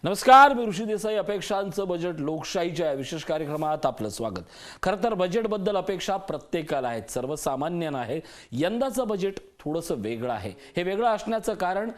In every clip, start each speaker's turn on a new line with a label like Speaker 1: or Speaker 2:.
Speaker 1: नमस्कार, मी ऋषी देसाई. अपेक्षांचं बजेट लोकशाहीच्या विशेष कार्यक्रमात आपलं स्वागत. खरं तर बजेटबद्दल अपेक्षा प्रत्येकाला आहेत, सर्वसामान्यांना आहे. यंदाचं बजेट थोडंसं वेगळं आहे. हे वेगळं असण्याचं कारण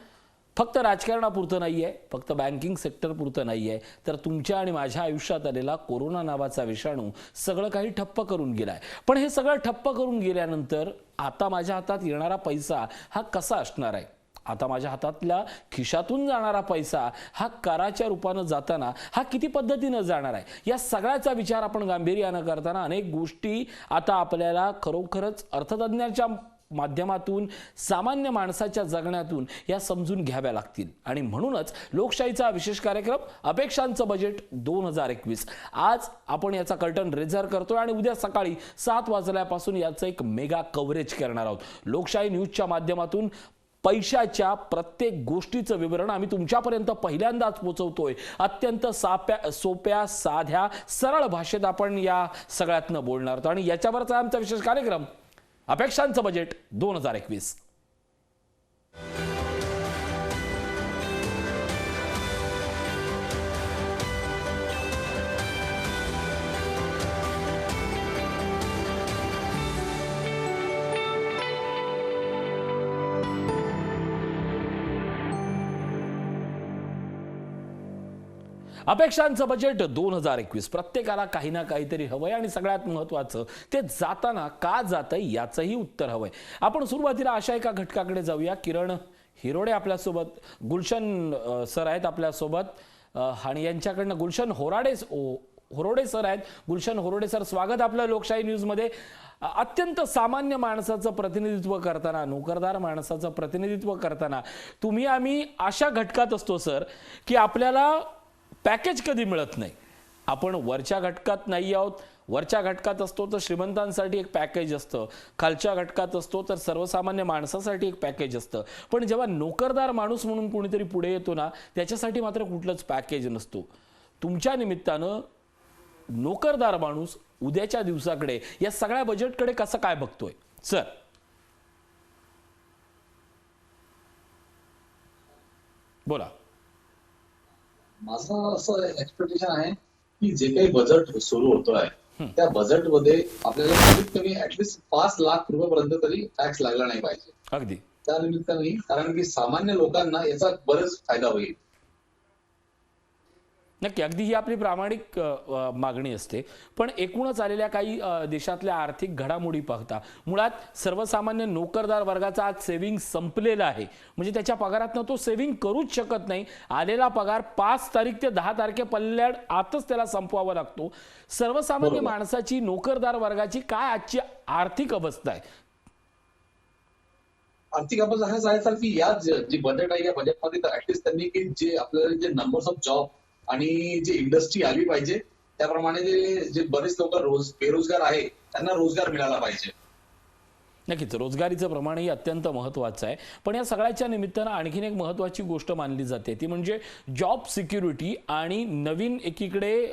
Speaker 1: फक्त राजकारणापुरतं नाही आहे, फक्त बँकिंग सेक्टरपुरतं नाही आहे, तर तुमच्या आणि माझ्या आयुष्यात आलेला कोरोना नावाचा विषाणू सगळं काही ठप्प करून गेलाय. पण हे सगळं ठप्प करून गेल्यानंतर आता माझ्या हातात येणारा पैसा हा कसा असणार आहे? आता माझ्या हातातल्या खिशातून जाणारा पैसा हा कराच्या रूपानं जाताना हा किती पद्धतीनं जाणार आहे? या सगळ्याचा विचार आपण गांभीर्यानं करताना अनेक गोष्टी आता आपल्याला खरोखरच अर्थतज्ञांच्या माध्यमातून, सामान्य माणसाच्या जगण्यातून या समजून घ्याव्या लागतील. आणि म्हणूनच लोकशाहीचा विशेष कार्यक्रम अपेक्षांचं बजेट 2021 आज आपण याचा कर्टन रेझर करतोय आणि उद्या सकाळी 7 वाजल्यापासून याचं एक मेगा कव्हरेज करणार आहोत. लोकशाही न्यूजच्या माध्यमातून पैशाच्या प्रत्येक गोष्टीचं विवरण आम्ही तुमच्यापर्यंत पहिल्यांदाच पोहोचवतोय. अत्यंत सोप्या साध्या सरळ भाषेत आपण या सगळ्यातनं बोलणार आहोत आणि याच्यावरचा आमचा विशेष कार्यक्रम अपेक्षांचं बजेट 2021. अपेक्षांचं बजेट 2021 प्रत्येकाला काही ना काहीतरी हवंय आणि सगळ्यात महत्त्वाचं ते जाताना का जातंय याचंही उत्तर हवंय. आपण सुरुवातीला अशा एका घटकाकडे जाऊया. किरण हिरोडे आपल्यासोबत, गुलशन सर आहेत आपल्यासोबत आणि यांच्याकडनं गुलशन होरोडे सर आहेत. गुलशन होरोडे सर, स्वागत आपलं लोकशाही न्यूजमध्ये. अत्यंत सामान्य माणसाचं प्रतिनिधित्व करताना, नोकरदार माणसाचं प्रतिनिधित्व करताना तुम्ही आम्ही अशा घटकात असतो सर की आपल्याला पॅकेज कधी मिळत नाही. आपण वरच्या घटकात नाही आहोत. वरच्या घटकात असतो तर श्रीमंतांसाठी एक पॅकेज असतं, खालच्या घटकात असतो तर सर्वसामान्य माणसासाठी एक पॅकेज असतं. पण जेव्हा नोकरदार माणूस म्हणून कोणीतरी पुढे येतो ना, त्याच्यासाठी मात्र कुठलंच पॅकेज नसतो. तुमच्या निमित्तानं नोकरदार माणूस उद्याच्या दिवसाकडे, या सगळ्या बजेटकडे कसं काय बघतोय सर? बोला.
Speaker 2: माझं असं एक्सपेक्टेशन आहे की जे काही बजेट सुरू होतोय त्या बजेटमध्ये आपल्याला कमीत कमी ऍटलीस्ट 5 लाख रुपयापर्यंत तरी टॅक्स लागला नाही पाहिजे.
Speaker 1: अगदी
Speaker 2: त्या निमित्ताने, कारण की सामान्य लोकांना याचा बरेच फायदा होईल.
Speaker 1: नक्की, अगदी ही आपली प्रामाणिक मागणी असते. पण एकूणच आलेल्या काही देशातल्या आर्थिक घडामोडी पाहता मुळात सर्वसामान्य नोकरदार वर्गाचा आज सेव्हिंग संपलेला आहे. म्हणजे त्याच्या पगारातनं तो सेव्हिंग करूच शकत नाही. आलेला पगार 5 तारीख ते 10 तारखेपल्ल्याड आतच त्याला संपवावा लागतो. सर्वसामान्य माणसाची, नोकरदार वर्गाची काय आजची आर्थिक अवस्था आहे?
Speaker 2: आर्थिक अवस्था आहे सर की या जे बजेट आहे या बजेटमध्ये ऍटलीस्ट त्यांनी की जे आपल्याला जे नंबर्स ऑफ जॉब आणि जी इंडस्ट्री आली पाहिजे त्याप्रमाणे जे बरेच लोक बेरोजगार आहे त्यांना रोजगार मिळाला पाहिजे.
Speaker 1: नक्कीच, रोजगारीचं प्रमाणही अत्यंत महत्त्वाचं आहे. पण या सगळ्याच्या निमित्तानं आणखीन एक महत्त्वाची गोष्ट मानली जाते, ती म्हणजे जॉब सिक्युरिटी आणि नवीन एकीकडे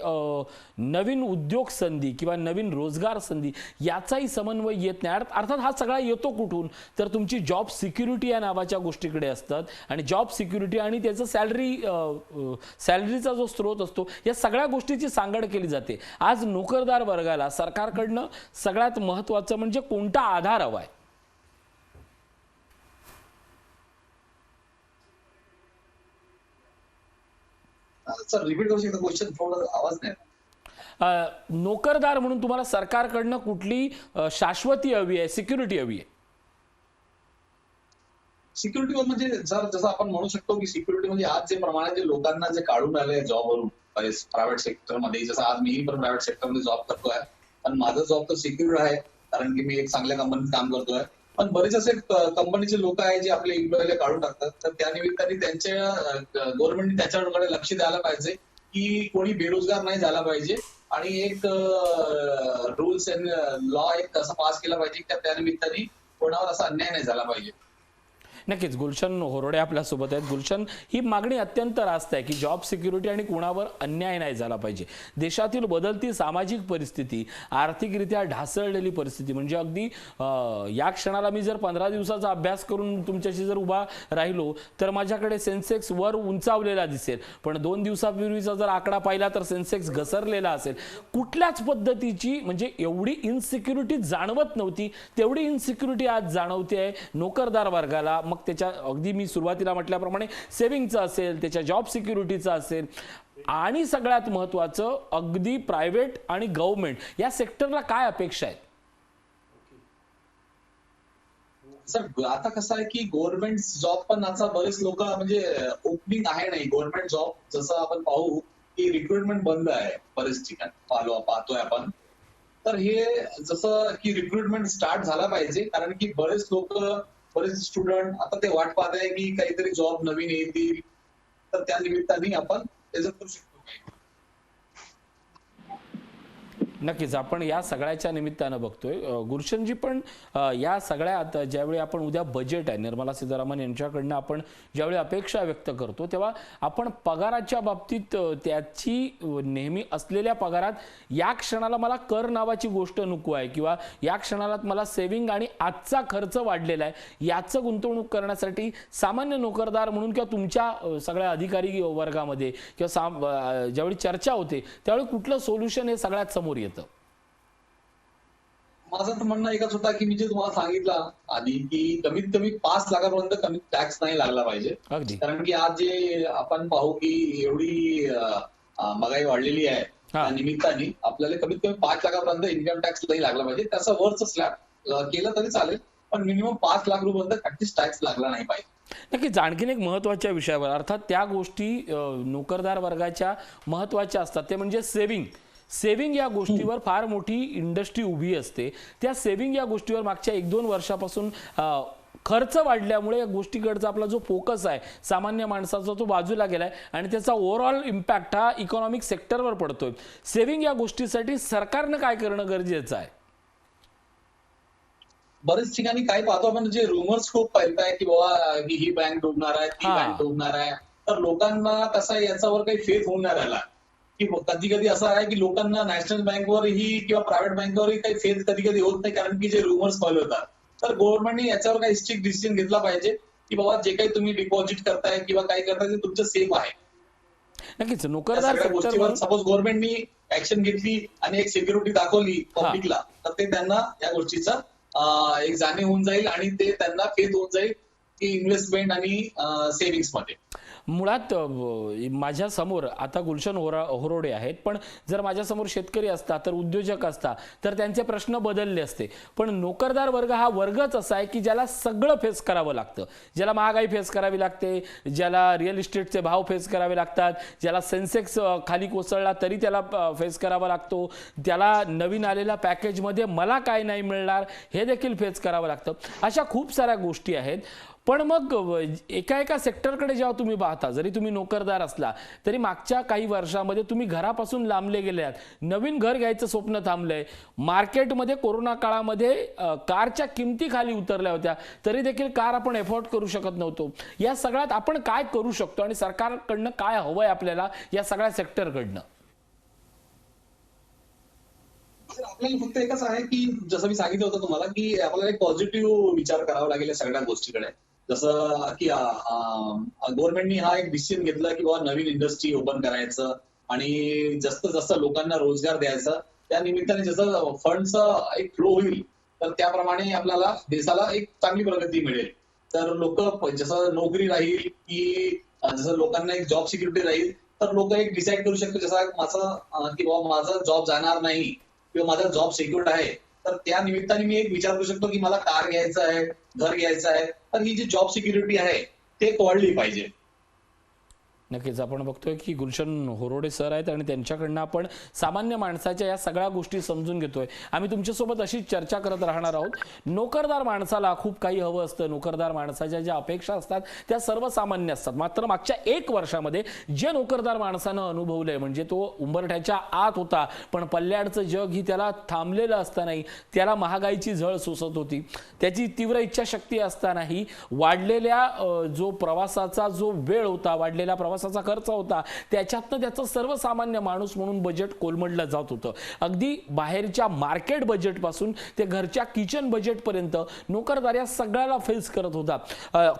Speaker 1: नवीन उद्योग संधी किंवा नवीन रोजगार संधी याचाही समन्वय येत नाही. अर्थात हा सगळा येतो कुठून? तर तुमची जॉब सिक्युरिटी या नावाच्या गोष्टीकडे असतात आणि जॉब सिक्युरिटी आणि त्याचं सॅलरीचा जो स्रोत असतो, या सगळ्या गोष्टीची सांगड केली जाते. आज नोकरदार वर्गाला सरकारकडनं सगळ्यात महत्त्वाचं म्हणजे कोणता आधार हवा आहे?
Speaker 2: सर रिपीट करू शकता क्वेश्चन? थोडा आवाज नाही.
Speaker 1: नोकरदार म्हणून तुम्हाला सरकारकडनं कुठली शाश्वती हवी आहे, सिक्युरिटी हवी आहे?
Speaker 2: सिक्युरिटी म्हणजे जसं आपण म्हणू शकतो की सिक्युरिटी म्हणजे आज जे प्रमाणे जे लोकांना जे काढून आले जॉबवरून प्रायव्हेट सेक्टरमध्ये, जसं आज मीही पण प्रायव्हेट सेक्टरमध्ये जॉब करतोय, पण माझा जॉब तर सिक्युअर आहे कारण की मी एक चांगल्या कंपनीत काम करतोय. पण बरेच असे कंपनीचे लोक आहेत जे आपले एम्प्लॉईला काढून टाकतात. तर त्या निमित्ताने त्यांच्या गव्हर्नमेंटने त्याच्याकडे लक्ष द्यायला पाहिजे की कोणी बेरोजगार नाही झाला पाहिजे आणि एक रूल्स अँड लॉ एक असा पास केला पाहिजे की त्या निमित्ताने कोणावर असा अन्याय नाही झाला पाहिजे.
Speaker 1: नक्कीच गुलशन होरोडे आपल्यासोबत आहेत. गुलशन, ही मागणी अत्यंत रास्त आहे की जॉब सिक्युरिटी आणि कुणावर अन्याय नाही झाला पाहिजे. देशातील बदलती सामाजिक परिस्थिती, आर्थिकरित्या ढासळलेली परिस्थिती, म्हणजे अगदी या क्षणाला मी जर 15 दिवसाचा अभ्यास करून तुमच्याशी जर उभा राहिलो तर माझ्याकडे सेन्सेक्स वर उंचावलेला दिसेल, पण 2 दिवसापूर्वीचा जर आकडा पाहिला तर सेन्सेक्स घसरलेला असेल. कुठल्याच पद्धतीची म्हणजे एवढी इनसिक्युरिटी जाणवत नव्हती तेवढी इनसिक्युरिटी आज जाणवते आहे नोकरदार वर्गाला. मग त्याच्या अगदी मी सुरुवातीला म्हटल्याप्रमाणे सेव्हिंगचं असेल, त्याच्या जॉब सिक्युरिटीचं असेल, आणि सगळ्यात महत्त्वाचं अगदी प्रायव्हेट आणि गव्हर्नमेंट या सेक्टरला काय अपेक्षा आहेत?
Speaker 2: सर आता कसं आहे की गव्हर्नमेंट जॉब पण आता बरेच लोक म्हणजे ओपनिंग आहे नाही गव्हर्नमेंट जॉब. जसं आपण पाहू की रिक्रुटमेंट बंद आहे बरेच ठिकाणी पाहतोय आपण. तर हे जसं की रिक्रुटमेंट स्टार्ट झाला पाहिजे, कारण की बरेच स्टुडंट आता ते वाट पाहत आहे की काहीतरी जॉब नवीन येतील, तर त्या निमित्ताने आपण त्याचं करू शकतो.
Speaker 1: नक्कीच आपण या सगळ्याच्या निमित्तानं बघतोय. गुलशनजी, पण या सगळ्यात ज्यावेळी आपण उद्या बजेट आहे निर्मला सीतारामन यांच्याकडनं आपण ज्यावेळी अपेक्षा व्यक्त करतो तेव्हा आपण पगाराच्या बाबतीत त्याची नेहमी असलेल्या पगारात या क्षणाला मला कर नावाची गोष्ट नको आहे किंवा या क्षणाला मला सेव्हिंग आणि आजचा खर्च वाढलेला आहे याचं गुंतवणूक करण्यासाठी सामान्य नोकरदार म्हणून किंवा तुमच्या सगळ्या अधिकारी वर्गामध्ये किंवा ज्यावेळी चर्चा होते त्यावेळी कुठलं सोल्युशन हे सगळ्यात समोर येतं?
Speaker 2: माझं तर म्हणणं एकच होता की मी जे तुम्हाला सांगितलं आधी की कमीत कमी 5 लाखापर्यंत कमी टॅक्स नाही लागला पाहिजे.
Speaker 1: अगदी.
Speaker 2: कारण की आज जे आपण पाहू की एवढी महागाई वाढलेली आहे त्या निमित्ताने आपल्याला कमीत कमी 5 लाखापर्यंत इन्कम टॅक्स नाही लागला पाहिजे. त्याचा वरचं स्लॅब केलं तरी चालेल, पण मिनिमम 5 लाख रुपयांपर्यंत ऍटलीस्ट टॅक्स लागला नाही पाहिजे.
Speaker 1: नक्कीच. आणखीन एक महत्त्वाच्या विषयावर, अर्थात त्या गोष्टी नोकरदार वर्गाच्या महत्त्वाच्या असतात, ते म्हणजे सेव्हिंग या गोष्टीवर फार मोठी इंडस्ट्री उभी असते. त्या सेव्हिंग या गोष्टीवर मागच्या 1-2 वर्षापासून खर्च वाढल्यामुळे या गोष्टीकडचा आपला जो फोकस आहे सामान्य माणसाचा तो बाजूला गेलाय आणि त्याचा ओव्हरऑल इम्पॅक्ट हा इकॉनॉमिक सेक्टरवर पडतोय. सेव्हिंग या गोष्टीसाठी सरकारनं काय करणं गरजेचं आहे?
Speaker 2: बरेच ठिकाणी काय पाहतो आपण, जे रुमर्स खूप पाहताय की बाबा ही बँक डुबणार आहे, ती बँक डुबणार आहे, तर लोकांना कसा याच्यावर काही फेथ होऊन नाही राहिला. की कधी कधी असं आहे की लोकांना नॅशनल बँकवरही किंवा प्रायव्हेट बँकवरही काही फेथ कधी कधी होत नाही, कारण की जे रुमर्स होतात. तर गव्हर्नमेंटने याच्यावर काही स्ट्रिक्ट डिसिजन घेतला पाहिजे की बाबा जे काही तुम्ही डिपॉझिट करताय किंवा काय करताय ते तुमचं सेफ आहे.
Speaker 1: नक्कीच. नोकरदार
Speaker 2: गोष्टीवर सपोज गव्हर्नमेंटनी ऍक्शन घेतली आणि एक सिक्युरिटी दाखवली पब्लिकला, तर ते त्यांना या गोष्टीचा एक जाणीव होऊन जाईल आणि ते त्यांना फेथ होऊन जाईल की इन्व्हेस्टमेंट आणि सेव्हिंग्स मध्ये.
Speaker 1: मुळात माझ्या समोर आता गुलशन होरोडे आहेत, पण जर माझ्या समोर शेतकरी असता तर उद्योजक असता तर त्यांचे प्रश्न बदलले असते. पण नोकरदार वर्ग हा वर्गच असा आहे की ज्याला सगळं फेस करावं लागतं, ज्याला महागाई फेस करावी लागते, ज्याला रिअल इस्टेटचे भाव फेस करावे लागतात, ज्याला सेन्सेक्स खाली कोसळला तरी त्याला फेस करावा लागतो, त्याला नवीन आलेल्या पॅकेजमध्ये मला काय नाही मिळणार हे देखील फेस करावं लागतं. अशा खूप साऱ्या गोष्टी आहेत. पण मग एका सेक्टरकडे जेव्हा तुम्ही पाहता, जरी तुम्ही नोकरदार असला तरी मागच्या काही वर्षामध्ये तुम्ही घरापासून लांबले गेले आहात, नवीन घर घ्यायचं स्वप्न थांबलंय, मार्केटमध्ये कोरोना काळामध्ये कारच्या किमती खाली उतरल्या होत्या तरी देखील कार आपण एफोर्ड करू शकत नव्हतो. या सगळ्यात आपण काय करू शकतो आणि सरकारकडनं काय हवंय आपल्याला या सगळ्या सेक्टरकडनं?
Speaker 2: आपल्याला फक्त एकच आहे की जसं मी सांगितलं होतं तुम्हाला की आपल्याला एक पॉझिटिव्ह विचार करावा लागेल या सगळ्या गोष्टीकडे. जसं की गव्हर्नमेंटनी हा एक डिसिजन घेतला की बाबा नवीन इंडस्ट्री ओपन करायचं आणि जास्त जास्त लोकांना रोजगार द्यायचा. त्या निमित्ताने जसं फंडचा एक फ्लो होईल तर त्याप्रमाणे आपल्याला देशाला एक चांगली प्रगती मिळेल. तर लोक जसं नोकरी राहील की जसं लोकांना एक जॉब सिक्युरिटी राहील तर लोक एक डिसाईड करू शकतो जसं माझं की बाबा माझा जॉब जाणार नाही किंवा माझा जॉब सिक्युअर्ड आहे, तर त्या निमित्ताने मी एक विचार करू शकतो की मला कार घ्यायचं आहे, घर घ्यायचं आहे, तर ही जी जॉब सिक्युरिटी आहे ते वाढली पाहिजे.
Speaker 1: नक्कीच आपण बघतोय की गुलशन होरोडे सर आहेत आणि त्यांच्याकडनं आपण सामान्य माणसाच्या या सगळ्या गोष्टी समजून घेतोय. आम्ही तुमच्यासोबत अशीच चर्चा करत राहणार आहोत. नोकरदार माणसाला खूप काही हवं असतं. नोकरदार माणसाच्या ज्या अपेक्षा असतात त्या सर्वसामान्य असतात. मात्र मागच्या 1 वर्षामध्ये जे नोकरदार माणसानं अनुभवलंय म्हणजे तो उंबरठ्याच्या आत होता, पण पल्ल्याडचं जग ही त्याला थांबलेलं असतानाही, त्याला महागाईची झळ सोसत होती, त्याची तीव्र इच्छाशक्ती असतानाही वाढलेल्या जो प्रवासाचा जो वेळ होता, वाढलेल्या प्रवासाचा खर्च होता, त्याच्यातनं त्याचं सर्वसामान्य माणूस म्हणून बजेट कोलमडलं जात होतं. अगदी बाहेरच्या मार्केट बजेट पासून ते घरच्या किचन बजेट पर्यंत नोकरदार या सगळ्याला फेस करत होता.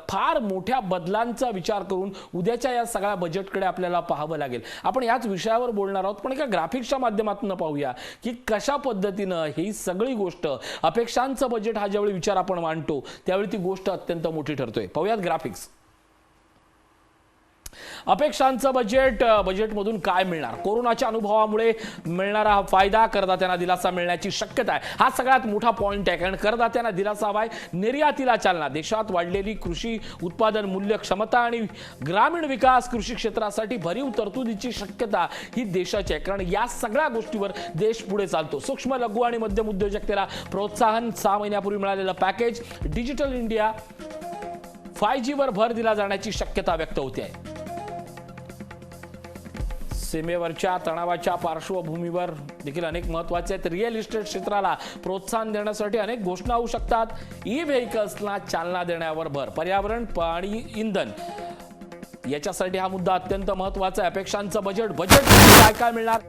Speaker 1: फार मोठ्या बदलांचा विचार करून उद्याच्या या सगळ्या बजेटकडे आपल्याला पाहावं लागेल. आपण याच विषयावर बोलणार आहोत, पण एका ग्राफिक्सच्या माध्यमातून पाहूया की कशा पद्धतीनं ही सगळी गोष्ट, अपेक्षांचं बजेट हा ज्यावेळी विचार आपण मांडतो त्यावेळी ती गोष्ट अत्यंत मोठी ठरतोय. पाहूयात ग्राफिक्स. अपेक्षांचं बजेटमधून काय मिळणार, कोरोनाच्या अनुभवामुळे मिळणारा फायदा, करदात्यांना दिलासा मिळण्याची शक्यता आहे, हा सगळ्यात मोठा पॉइंट आहे. कारण करदात्यांना दिलासा हवाय, निर्यातीला चालना, देशात वाढलेली कृषी उत्पादन मूल्य क्षमता आणि ग्रामीण विकास, कृषी क्षेत्रासाठी भरीव तरतुदीची शक्यता ही देशाची आहे. कारण या सगळ्या गोष्टीवर देश पुढे चालतो. सूक्ष्म, लघु आणि मध्यम उद्योजकतेला प्रोत्साहन, 6 महिन्यापूर्वी मिळालेलं पॅकेज, डिजिटल इंडिया, 5G वर भर दिला जाण्याची शक्यता व्यक्त होते आहे. सीमेवरच्या तणावाच्या पार्श्वभूमीवर देखील अनेक महत्त्वाचे आहेत. रिअल इस्टेट क्षेत्राला प्रोत्साहन देण्यासाठी अनेक घोषणा होऊ शकतात. ई व्हेकल्सला चालना देण्यावर भर, पर्यावरण, पाणी, इंधन याच्यासाठी हा मुद्दा अत्यंत महत्त्वाचा आहे. अपेक्षांचं बजेट काय काय मिळणार,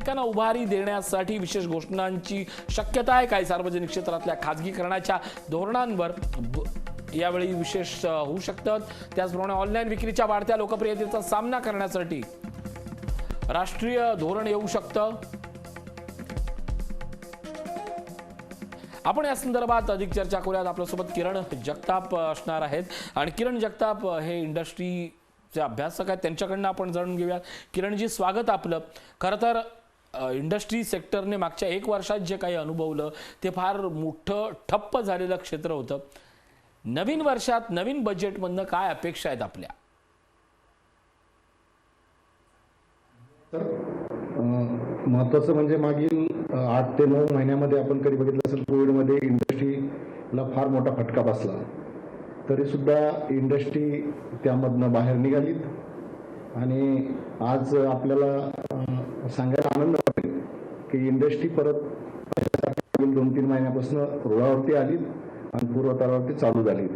Speaker 1: त्यांना उभारी देण्यासाठी विशेष घोषणांची शक्यता आहे. काही सार्वजनिक क्षेत्रातल्या खाजगीकरणाच्या धोरणांवर यावेळी विशेष होऊ शकतात. त्याचप्रमाणे ऑनलाईन विक्रीच्या वाढत्या लोकप्रियतेचा सामना करण्यासाठी राष्ट्रीय धोरण येऊ शकतं. आपण या संदर्भात अधिक चर्चा करूयात. आपल्यासोबत किरण जगताप असणार आहेत आणि किरण जगताप हे इंडस्ट्रीचे अभ्यासक आहेत, त्यांच्याकडनं आपण जाणून घेऊयात. किरणजी, स्वागत आपलं. खरं तर इंडस्ट्री सेक्टरने मागच्या 1 वर्षात जे काही अनुभवलं ते फार मोठं ठप्प झालेलं क्षेत्र होतं. नवीन वर्षात नवीन बजेटमधनं काय अपेक्षा आहेत आपल्या?
Speaker 3: तर महत्त्वाचं म्हणजे मागील 8 ते 9 महिन्यामध्ये आपण कधी बघितलं असेल, कोविडमध्ये इंडस्ट्रीला फार मोठा फटका बसला. तरी सुद्धा इंडस्ट्री त्यामधनं बाहेर निघालीत आणि आज आपल्याला सांगायला आनंद वाटेल की इंडस्ट्री परत 2-3 महिन्यापासून रुळावरती आली आणि पूर्वतरावरती चालू झाली.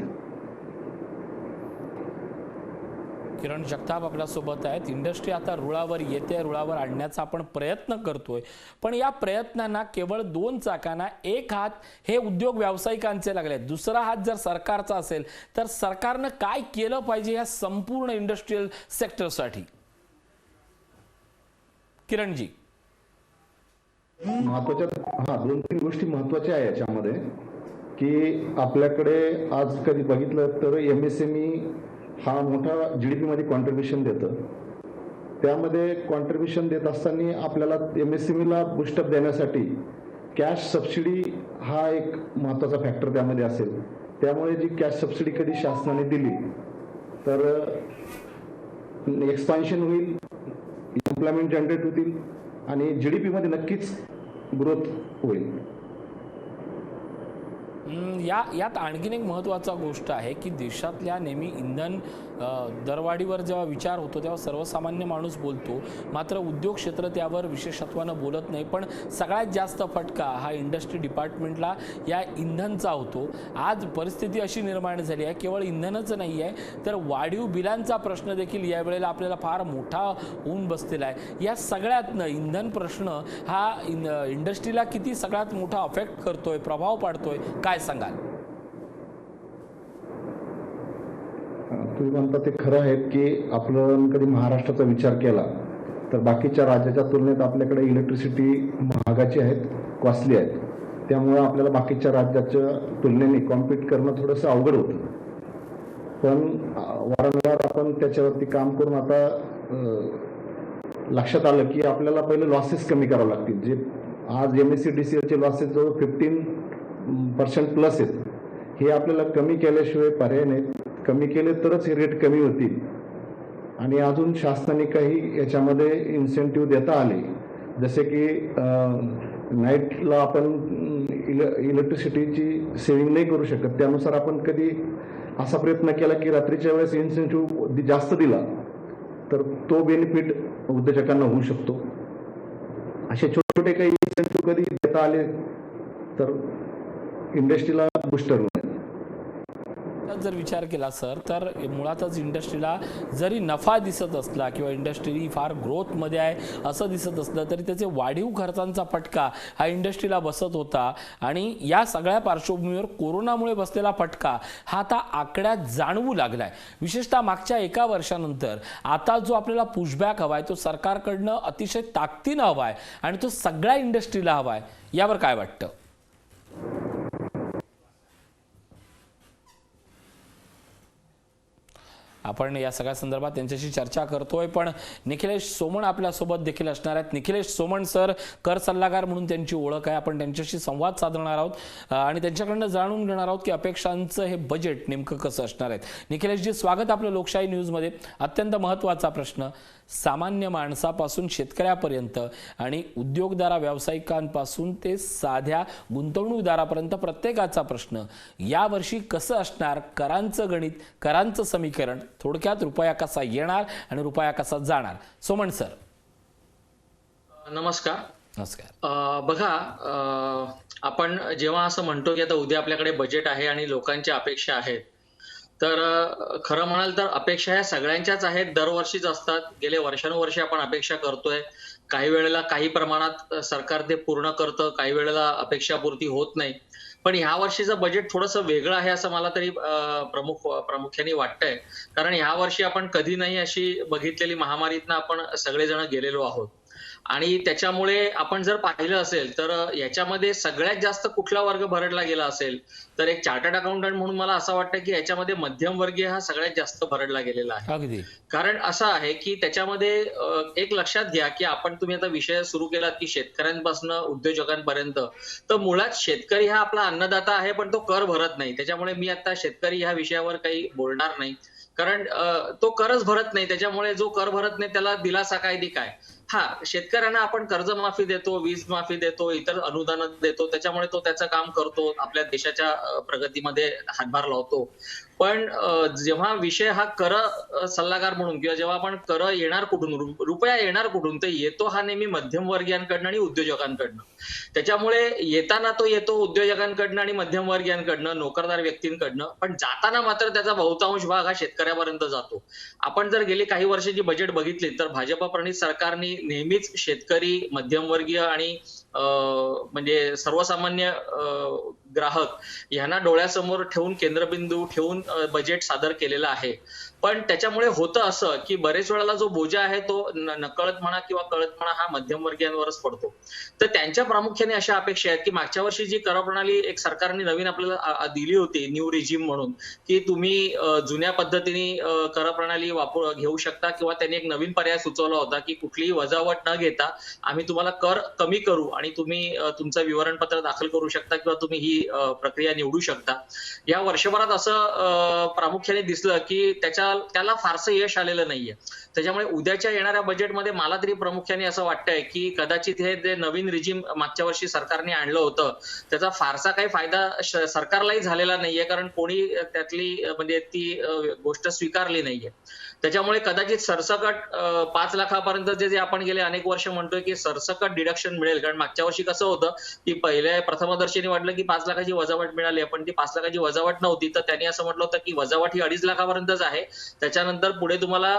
Speaker 1: किरण जगताप आपल्यासोबत आहेत. इंडस्ट्री आता रुळावर येते, रुळावर आणण्याचा आपण प्रयत्न करतोय, पण या प्रयत्नांना केवळ 2 चाकांना एक हात हे उद्योग व्यावसायिकांचे लागले, दुसरा हात जर सरकारचा असेल तर सरकारनं काय केलं पाहिजे या संपूर्ण इंडस्ट्रियल सेक्टरसाठी? किरणजी,
Speaker 3: महत्वाच्या 2-3 गोष्टी महत्वाच्या आहे याच्यामध्ये की आपल्याकडे आज कधी बघितलं तर MSME हा मोठा GDP मध्ये कॉन्ट्रीब्युशन देतं. त्यामध्ये कॉन्ट्रीब्युशन देत असताना आपल्याला MSME ला बूस्टअप देण्यासाठी कॅश सबसिडी हा एक महत्त्वाचा फॅक्टर त्यामध्ये असेल. त्यामुळे जी कॅश सबसिडी कधी शासनाने दिली तर एक्सपान्शन होईल, एम्प्लॉयमेंट जनरेट होतील आणि GDP मध्ये नक्कीच ग्रोथ होईल.
Speaker 1: यात आणखीन एक महत्त्वाचा गोष्ट आहे की देशातल्या नेहमी इंधन दरवाढीवर जेव्हा विचार होतो तेव्हा सर्वसामान्य माणूस बोलतो, मात्र उद्योग क्षेत्र त्यावर विशेषत्वानं बोलत नाही. पण सगळ्यात जास्त फटका हा इंडस्ट्री डिपार्टमेंटला या इंधनचा होतो. आज परिस्थिती अशी निर्माण झाली आहे, केवळ इंधनच नाही आहे तर वाढीव बिलांचा प्रश्न देखील यावेळेला आपल्याला फार मोठा होऊन बसलेला आहे. या सगळ्यातनं इंधन प्रश्न हा इंडस्ट्रीला किती सगळ्यात मोठा अफेक्ट करतोय, प्रभाव पाडतोय, काय सांगाल?
Speaker 3: तुम्ही म्हणता ते खरं आहे की आपण कधी महाराष्ट्राचा विचार केला तर बाकीच्या राज्याच्या तुलनेत आपल्याकडे इलेक्ट्रिसिटी महागाची आहेत, कॉस्टली आहेत. त्यामुळे आपल्याला बाकीच्या राज्याच्या तुलनेने कॉम्पीट करणं थोडंसं अवघड होतं. पण वारंवार आपण त्याच्यावरती काम करून आता लक्षात आलं की आपल्याला पहिले लॉसेस कमी करावे लागतील. जे आज MSCDCLचे लॉसेस जवळ 15% प्लस आहेत, हे आपल्याला कमी केल्याशिवाय पर्याय नाहीत. कमी केले तरच हे रेट कमी होतील. आणि अजून शासनाने काही याच्यामध्ये इन्सेंटिव्ह देता आले, जसे की नाईटला आपण इलेक्ट्रिसिटीची सेव्हिंग नाही करू शकत, त्यानुसार आपण कधी असा प्रयत्न केला की रात्रीच्या वेळेस इन्सेंटिव्ह जास्त दिला तर तो बेनिफिट उद्योजकांना होऊ शकतो. असे छोटे छोटे काही इन्सेंटिव्ह कधी देता आले तर इंडस्ट्रीला बुस्टर होईल.
Speaker 1: जर विचार केला सर तर मुळातच इंडस्ट्रीला जरी नफा दिसत असला किंवा इंडस्ट्री फार ग्रोथमध्ये आहे असं दिसत असलं तरी त्याचे वाढीव खर्चांचा फटका हा इंडस्ट्रीला बसत होता. आणि या सगळ्या पार्श्वभूमीवर कोरोनामुळे बसलेला फटका हा आता आकड्यात जाणवू लागलाय. विशेषतः मागच्या एका वर्षानंतर आता जो आपल्याला पुशबॅक हवाय तो सरकारकडनं अतिशय ताकदीनं हवाय आणि तो सगळ्या इंडस्ट्रीला हवाय. यावर काय वाटतं? आपण या सगळ्या संदर्भात त्यांच्याशी चर्चा करतोय, पण निखिलेश सोमण आपल्यासोबत देखील असणार आहेत. निखिलेश सोमण सर कर सल्लागार म्हणून त्यांची ओळख आहे. आपण त्यांच्याशी संवाद साधणार आहोत आणि त्यांच्याकडनं जाणून घेणार आहोत की अपेक्षांचं हे बजेट नेमकं कसं असणार आहे. निखिलेशजी, स्वागत आपलं लोकशाही न्यूजमध्ये. अत्यंत महत्त्वाचा प्रश्न, सामान्य माणसापासून शेतकऱ्यापर्यंत आणि उद्योगदारा व्यावसायिकांपासून ते साध्या गुंतवणूकदारापर्यंत प्रत्येकाचा प्रश्न, यावर्षी कसं असणार करांचं गणित, करांचं समीकरण, थोडक्यात रुपया कसा येणार आणि रुपया कसा जाणार? सोमण सर
Speaker 4: नमस्कार.
Speaker 1: नमस्कार.
Speaker 4: बघा, आपण जेव्हा असं म्हणतो की आता उद्या आपल्याकडे बजेट आहे आणि लोकांच्या अपेक्षा आहेत, तर खरं म्हणाल तर अपेक्षा ह्या सगळ्यांच्याच आहेत, दरवर्षीच असतात. गेले वर्षानुवर्षे आपण अपेक्षा करतोय. काही वेळेला काही प्रमाणात सरकार ते पूर्ण करतं, काही वेळेला अपेक्षापूर्ती होत नाही. पण ह्या वर्षीचं बजेट थोडंसं वेगळं आहे असं मला तरी प्रामुख्याने वाटतंय. कारण ह्या वर्षी आपण कधी नाही अशी बघितलेली महामारीतनं आपण सगळेजण गेलेलो आहोत. आणि त्याच्यामुळे आपण जर पाहिलं असेल तर याच्यामध्ये सगळ्यात जास्त कुठला वर्ग भरडला गेला असेल तर एक चार्टर्ड अकाउंटंट म्हणून मला असं वाटतं की याच्यामध्ये मध्यमवर्गीय हा सगळ्यात जास्त भरडला गेलेला आहे.
Speaker 1: अगदी.
Speaker 4: कारण असं आहे की त्याच्यामध्ये एक लक्षात घ्या की तुम्ही आता विषय सुरू केलात की शेतकऱ्यांपासून उद्योजकांपर्यंत, तर मुळात शेतकरी हा आपला अन्नदाता आहे पण तो कर भरत नाही. त्याच्यामुळे मी आता शेतकरी ह्या विषयावर काही बोलणार नाही, कारण तो करच भरत नाही. त्याच्यामुळे जो कर भरत नाही त्याला दिलासा काय दी काय. शेतकऱ्यांना आपण कर्जमाफी देतो, वीज माफी देतो, इतर अनुदान देतो, त्याच्यामुळे तो त्याचं काम करतो, आपल्या देशाच्या प्रगतीमध्ये हातभार लावतो. पण जेव्हा विषय हा कर सल्लागार म्हणून किंवा जेव्हा आपण कर येणार कुठून, रुपया येणार कुठून, तर येतो हा नेहमी मध्यमवर्गीयांकडनं आणि उद्योजकांकडनं. त्याच्यामुळे येताना तो येतो उद्योजकांकडनं आणि मध्यमवर्गीयांकडनं, नोकरदार व्यक्तींकडनं, पण जाताना मात्र त्याचा बहुतांश भाग हा शेतकऱ्यापर्यंत जातो. आपण जर गेली काही वर्षाची बजेट बघितली तर भाजपा प्रणित सरकारने नेहमीच शेतकरी, मध्यमवर्गीय आणि म्हणजे सर्वसामान्य ग्राहक यांना डोळ्यासमोर ठेवून, केंद्रबिंदू ठेवून बजेट सादर केलेलं आहे. पण त्याच्यामुळे होतं असं की बरेच वेळेला जो बोजा आहे तो नकळत म्हणा किंवा कळत म्हणा हा मध्यमवर्गीयांवरच पडतो. तर त्यांच्या प्रामुख्याने अशा अपेक्षा आहेत की मागच्या वर्षी जी कर प्रणाली एक सरकारने नवीन आपल्याला दिली होती, न्यू रिजिम म्हणून, की तुम्ही जुन्या पद्धतीने कर प्रणाली घेऊ शकता, किंवा त्यांनी एक नवीन पर्याय सुचवला होता की कुठलीही वजावट न घेता आम्ही तुम्हाला कर कमी करू आणि तुम्ही तुमचं विवरणपत्र दाखल करू शकता किंवा तुम्ही ही प्रक्रिया निवडू शकता. या वर्षभरात असं प्रामुख्याने दिसलं की त्याला फारसं यश आलेलं नाहीये. त्याच्यामुळे उद्याच्या येणाऱ्या बजेटमध्ये मला तरी प्रामुख्याने असं वाटतंय की कदाचित हे जे नवीन रिजिम मागच्या वर्षी सरकारने आणलं होतं त्याचा फारसा काही फायदा सरकारलाही झालेला नाहीये, कारण कोणी त्यातली म्हणजे ती गोष्ट स्वीकारली नाहीये. त्याच्यामुळे कदाचित सरसकट 5 लाखापर्यंत जे आपण गेले अनेक वर्ष म्हणतोय की सरसकट डिडक्शन मिळेल. कारण मागच्या वर्षी कसं होतं की प्रथमदर्शनी वाटलं की 5 लाखाची वजावट मिळाली, पण ती 5 लाखाची वजावट नव्हती. तर त्यांनी असं म्हटलं होतं की वजावट ही 2.5 लाखापर्यंतच आहे, त्याच्यानंतर पुढे तुम्हाला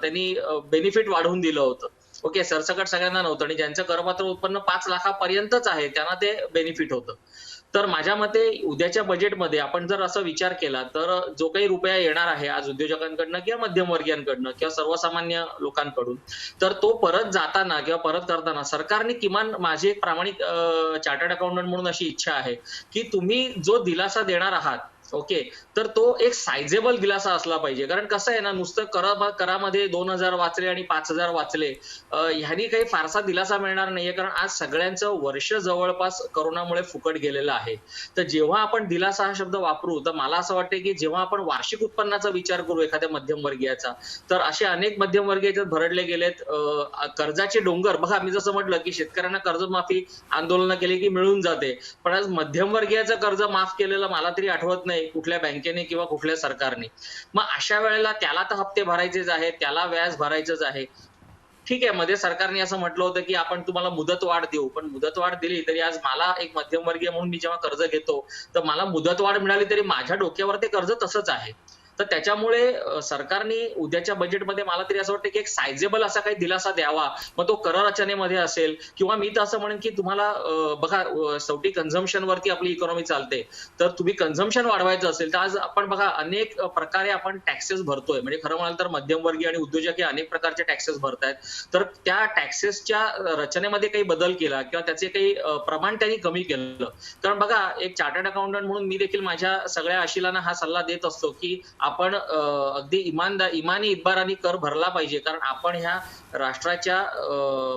Speaker 4: त्यांनी बेनिफिट वाढवून दिलं होतं. ओके, सरसकट सगळ्यांना नव्हतं आणि ज्यांचं करपात्र उत्पन्न 5 लाखापर्यंतच आहे त्यांना ते बेनिफिट होतं. तर माझ्या मते उद्याच्या बजेटमध्ये आपण जर असा विचार केला तर जो काही रुपया येणार आहे आज उद्योजकांकडनं किंवा मध्यमवर्गीयांकडनं किंवा सर्वसामान्य लोकांकडून, तर तो परत जाताना किंवा परत करताना सरकारने किमान, माझी एक प्रामाणिक चार्टर्ड अकाउंटंट म्हणून अशी इच्छा आहे की तुम्ही जो दिलासा देणार आहात ओके, तर तो एक सायझेबल दिलासा असला पाहिजे. कारण कसं आहे ना, नुसतं करामध्ये 2,000 वाचले आणि 5,000 वाचले, ह्यानी काही फारसा दिलासा मिळणार नाहीये. कारण आज सगळ्यांचं वर्ष जवळपास कोरोनामुळे फुकट गेलेलं आहे. तर जेव्हा आपण दिलासा हा शब्द वापरू, तर मला असं वाटतं की जेव्हा आपण वार्षिक उत्पन्नाचा विचार करू एखाद्या मध्यमवर्गीयाचा, तर असे अनेक मध्यमवर्गीय याच्यात भरडले गेलेत. कर्जाचे डोंगर बघा, मी जसं म्हटलं की शेतकऱ्यांना कर्जमाफी आंदोलनं केली की मिळून जाते. पण आज मध्यमवर्गीयाचं कर्ज माफ केलेलं मला तरी आठवत नाही कुठल्या बँकेने किंवा कुठल्या सरकारने. मग अशा वेळेला त्याला तर हप्ते भरायचेच आहेत, त्याला व्याज भरायचंच आहे. ठीक आहे, मध्ये सरकारने असं म्हटलं होतं की आपण तुम्हाला मुदतवाढ देऊ, पण मुदतवाढ दिली तरी आज मला एक मध्यमवर्गीय म्हणून मी जेव्हा कर्ज घेतो, तर मला मुदतवाढ मिळाली तरी माझ्या डोक्यावर ते कर्ज तसंच आहे. तर त्याच्यामुळे सरकारने उद्याच्या बजेटमध्ये मला तरी असं वाटतं की एक सायझेबल असा काही दिलासा द्यावा. मग तो कर रचनेमध्ये असेल किंवा मी तर असं म्हणेन की तुम्हाला बघा, शेवटी कन्झम्पशन वरती आपली इकॉनॉमी चालते. तर तुम्ही कन्झम्पशन वाढवायचं असेल तर आज आपण बघा अनेक प्रकारे आपण टॅक्सेस भरतोय. म्हणजे खरं म्हणाल तर मध्यमवर्गीय आणि उद्योजक हे अनेक प्रकारचे टॅक्सेस भरतायत. तर त्या टॅक्सेसच्या रचनेमध्ये काही बदल केला किंवा त्याचे काही प्रमाण त्यांनी कमी केलं. कारण बघा, एक चार्टर्ड अकाउंटंट म्हणून मी देखील माझ्या सगळ्या अशिलांना हा सल्ला देत असतो की आपण अगदी इमानी इतबाराने कर भरला पाहिजे. कारण आपण ह्या राष्ट्राच्या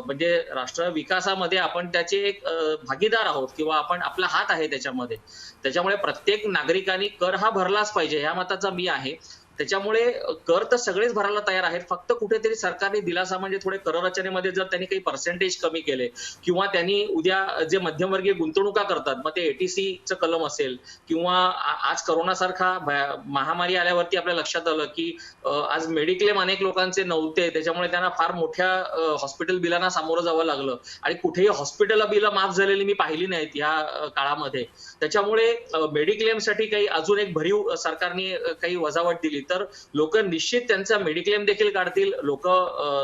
Speaker 4: म्हणजे राष्ट्र विकासामध्ये आपण त्याचे एक भागीदार आहोत किंवा आपण आपला हात आहे त्याच्यामध्ये. त्याच्यामुळे प्रत्येक नागरिकांनी कर हा भरलाच पाहिजे, ह्या मताचा मी आहे. त्याच्यामुळे कर तर सगळेच भरायला तयार आहेत. फक्त कुठेतरी सरकारने दिलासा म्हणजे थोडे कर रचनेमध्ये जर त्यांनी काही पर्सेंटेज कमी केले किंवा त्यांनी उद्या जे मध्यमवर्गीय गुंतवणुका करतात, मग ते एटीसीचं कलम असेल किंवा आज करोनासारखा महामारी आल्यावरती आपल्या लक्षात आलं की आज मेडिक्लेम अनेक लोकांचे नव्हते, त्याच्यामुळे त्यांना फार मोठ्या हॉस्पिटल बिलांना सामोरं जावं लागलं आणि कुठेही हॉस्पिटल बिलं माफ झालेली मी पाहिली नाहीत या काळामध्ये. त्याच्यामुळे मेडिक्लेमसाठी काही अजून एक भरीव सरकारने काही वजावट दिली तर लोक निश्चित त्यांचा मेडिक्लेम देखील काढतील, लोक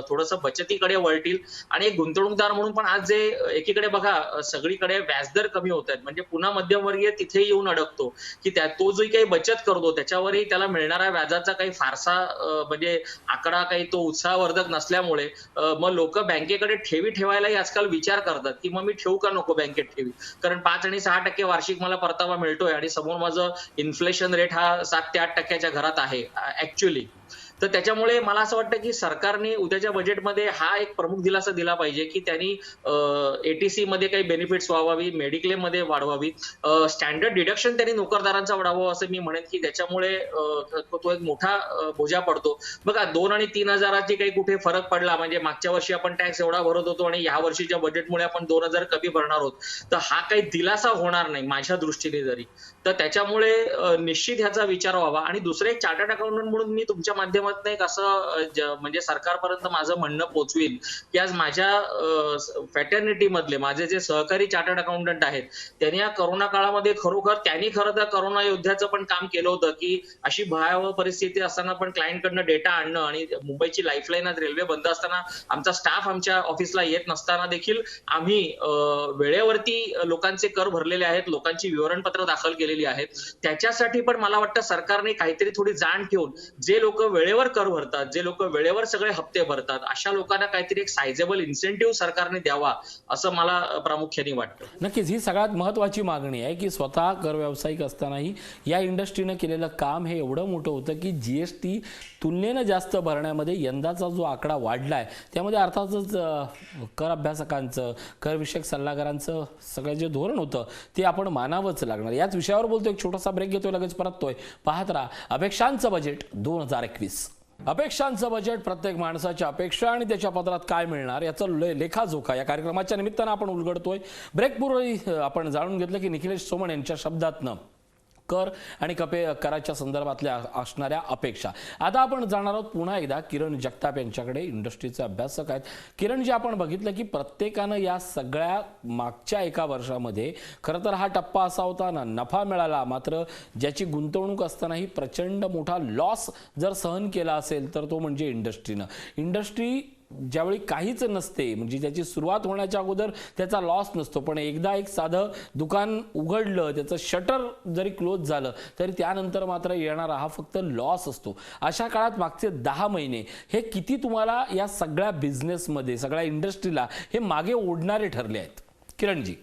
Speaker 4: थोडंसं बचतीकडे वळतील. आणि एक गुंतवणूकदार म्हणून पण आज जे एकीकडे बघा सगळीकडे व्याजदर कमी होत आहेत, म्हणजे पुन्हा मध्यमवर्गीय तिथे येऊन अडकतो की तो जो काही बचत करतो त्याच्यावरही त्याला मिळणाऱ्या व्याजाचा काही फारसा म्हणजे आकडा काही तो उत्साहवर्धक नसल्यामुळे मग लोक बँकेकडे ठेवी ठेवायलाही आजकाल विचार करतात की मग मी ठेवू का नको बँकेत ठेवी. कारण 5 आणि 6% वार्षिक मला परतावा मिळतोय आणि समोर माझं इन्फ्लेशन रेट हा 7 ते 8% घरात आहे ऍक्च्युअली. तर त्याच्यामुळे मला असं वाटतं की सरकारने उद्याच्या बजेटमध्ये हा एक प्रमुख दिलासा दिला पाहिजे की त्यांनी एटीसी मध्ये काही बेनिफिट्स वाढवावी, मेडिक्लेम मध्ये वाढवावी, स्टँडर्ड डिडक्शन त्यांनी नोकरदारांचा वाढवावं असं मी म्हणेन की त्याच्यामुळे तो एक मोठा बोजा पडतो. बघा 2 आणि 3 हजाराची काही कुठे फरक पडला म्हणजे मागच्या वर्षी आपण टॅक्स एवढा भरत होतो आणि या वर्षीच्या बजेटमुळे आपण 2,000 कमी भरणार आहोत, तर हा काही दिलासा होणार नाही माझ्या दृष्टीने जरी. तर त्याच्यामुळे निश्चित ह्याचा विचार व्हावा. आणि दुसरे एक चार्टर्ड अकाउंटंट म्हणून मी तुमच्या माध्यमातून एक असं म्हणजे सरकारपर्यंत माझं म्हणणं पोहोचवीन की आज माझ्या फॅटर्निटी मधले माझे जे सहकारी चार्टर्ड अकाउंटंट आहेत त्यांनी या कोरोना काळामध्ये त्यांनी खरं तर कोरोना योद्ध्याचं पण काम केलं होतं की अशी भयावह परिस्थिती असताना पण क्लायंटकडनं डेटा आणणं आणि मुंबईची लाईफलाईन आज रेल्वे बंद असताना आमचा स्टाफ आमच्या ऑफिसला येत नसताना देखील आम्ही वेळेवरती लोकांचे कर भरलेले आहेत, लोकांची विवरणपत्र दाखल केलेली आहेत. त्याच्यासाठी पण मला वाटतं सरकारने काहीतरी थोडी जाण ठेवून जे लोक वेळेवर कर भरतात, जे लोक वेळेवर सगळे हप्ते भरतात, अशा लोकांना काहीतरी एक सायझेबल इन्सेंटिव्ह सरकारने द्यावा असं मला प्रामुख्याने वाटतं.
Speaker 1: नक्कीच ही सगळ्यात महत्त्वाची मागणी आहे की स्वतः कर व्यावसायिक असतानाही या इंडस्ट्रीनं केलेलं काम हे एवढं मोठं होतं की जीएसटी तुलनेनं जास्त भरण्यामध्ये यंदाचा जो आकडा वाढलाय त्यामध्ये अर्थातच कर अभ्यासकांचं, करविषयक सल्लागारांचं सगळं जे धोरण होतं ते आपण मानावंच लागणार. याच विषयावर बोलतो, एक छोटासा ब्रेक घेतोय, लगेच परततोय. पाहत राहा अपेक्षांचं बजेट 2021. अपेक्षांचं बजेट, प्रत्येक माणसाच्या अपेक्षा आणि त्याच्या पदरात काय मिळणार याचं लेखाजोखा या कार्यक्रमाच्या निमित्तानं आपण उलगडतोय. ब्रेकपूर्वी आपण जाणून घेतलं की निखिलेश सोमण यांच्या शब्दातनं कर आणि कराच्या संदर्भातल्या असणाऱ्या अपेक्षा. आता आपण जाणार आहोत पुन्हा एकदा किरण जगताप यांच्याकडे, इंडस्ट्रीचे अभ्यासक आहेत. किरण, जे आपण बघितलं की प्रत्येकानं या सगळ्या मागच्या एका वर्षामध्ये खरं तर हा टप्पा असा होता ना, नफा मिळाला मात्र ज्याची गुंतवणूक असतानाही प्रचंड मोठा लॉस जर सहन केला असेल तर तो म्हणजे इंडस्ट्रीनं. इंडस्ट्री ज्यावेळी काहीच नसते म्हणजे त्याची सुरुवात होण्याच्या अगोदर त्याचा लॉस नसतो, पण एकदा एक साधं दुकान उघडलं, त्याचं शटर जरी क्लोज झालं तरी त्यानंतर मात्र येणारा हा फक्त लॉस असतो. अशा काळात मागचे 10 महिने हे किती तुम्हाला या सगळ्या बिझनेसमध्ये, सगळ्या इंडस्ट्रीला हे मागे ओढणारे ठरले आहेत? किरणजी.